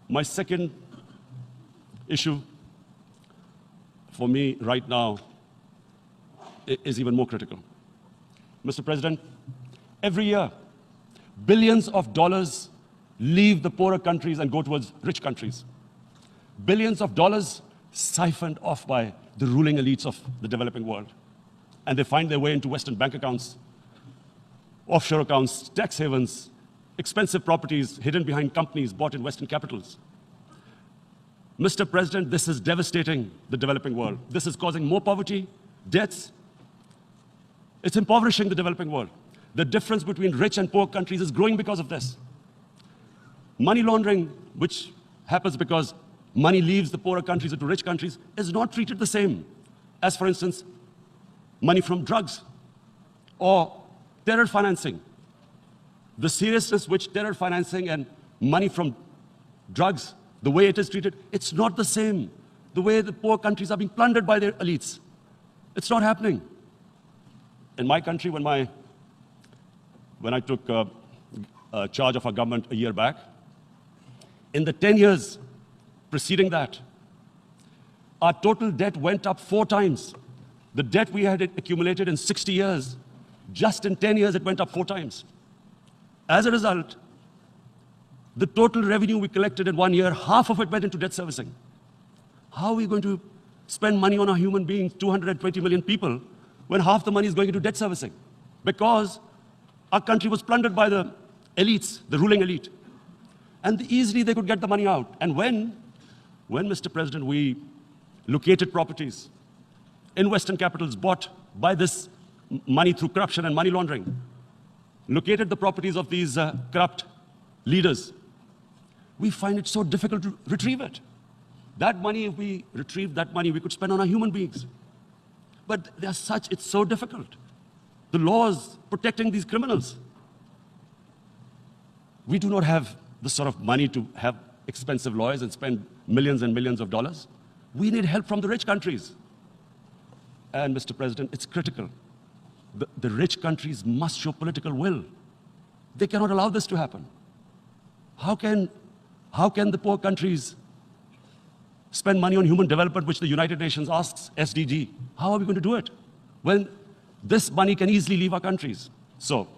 My second issue for me right now is even more critical. Mr. President, every year, billions of dollars leave the poorer countries and go towards rich countries. Billions of dollars siphoned off by the ruling elites of the developing world. And they find their way into Western bank accounts, offshore accounts, tax havens, expensive properties hidden behind companies bought in Western capitals. Mr. President, this is devastating the developing world. This is causing more poverty, debts. It's impoverishing the developing world. The difference between rich and poor countries is growing because of this. Money laundering, which happens because money leaves the poorer countries into rich countries, is not treated the same as, for instance, money from drugs or terror financing. The seriousness which terror financing and money from drugs, the way it is treated, it's not the same. The way the poor countries are being plundered by their elites. It's not happening. In my country, when I took charge of our government a year back, in the 10 years preceding that, our total debt went up 4 times. The debt we had accumulated in 60 years, just in 10 years, it went up 4 times. As a result, the total revenue we collected in 1 year, half of it went into debt servicing. How are we going to spend money on our human beings, 220 million people, when half the money is going into debt servicing? Because our country was plundered by the elites, the ruling elite. And easily they could get the money out. And when, Mr. President, we located properties in Western capitals bought by this money through corruption and money laundering, located the properties of these corrupt leaders, we find it so difficult to retrieve it. That money, if we retrieved that money, we could spend on our human beings. But as such, it's so difficult. The laws protecting these criminals. We do not have the sort of money to have expensive lawyers and spend millions and millions of dollars. We need help from the rich countries. And Mr. President, it's critical. The rich countries must show political will. They cannot allow this to happen. How can the poor countries spend money on human development, which the United Nations asks, SDG? How are we going to do it when this money can easily leave our countries? So,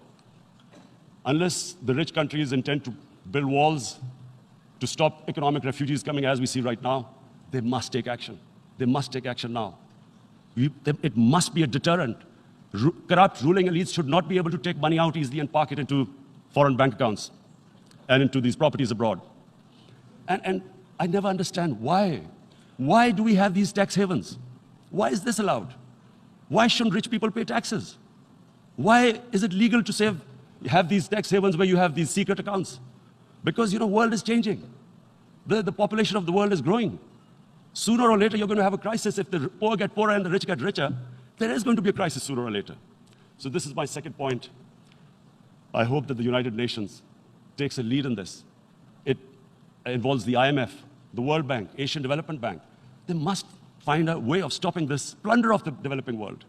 unless the rich countries intend to build walls to stop economic refugees coming as we see right now, they must take action. They must take action now. It must be a deterrent. Corrupt ruling elites should not be able to take money out easily and park it into foreign bank accounts and into these properties abroad. And I never understand why. Why do we have these tax havens? Why is this allowed? Why shouldn't rich people pay taxes? Why is it legal to have these tax havens where you have these secret accounts? Because, the world is changing. The population of the world is growing. Sooner or later, you're going to have a crisis. If the poor get poorer and the rich get richer, there is going to be a crisis sooner or later. So this is my second point. I hope that the United Nations takes a lead in this. It involves the IMF, the World Bank, Asian Development Bank. They must find a way of stopping this plunder of the developing world.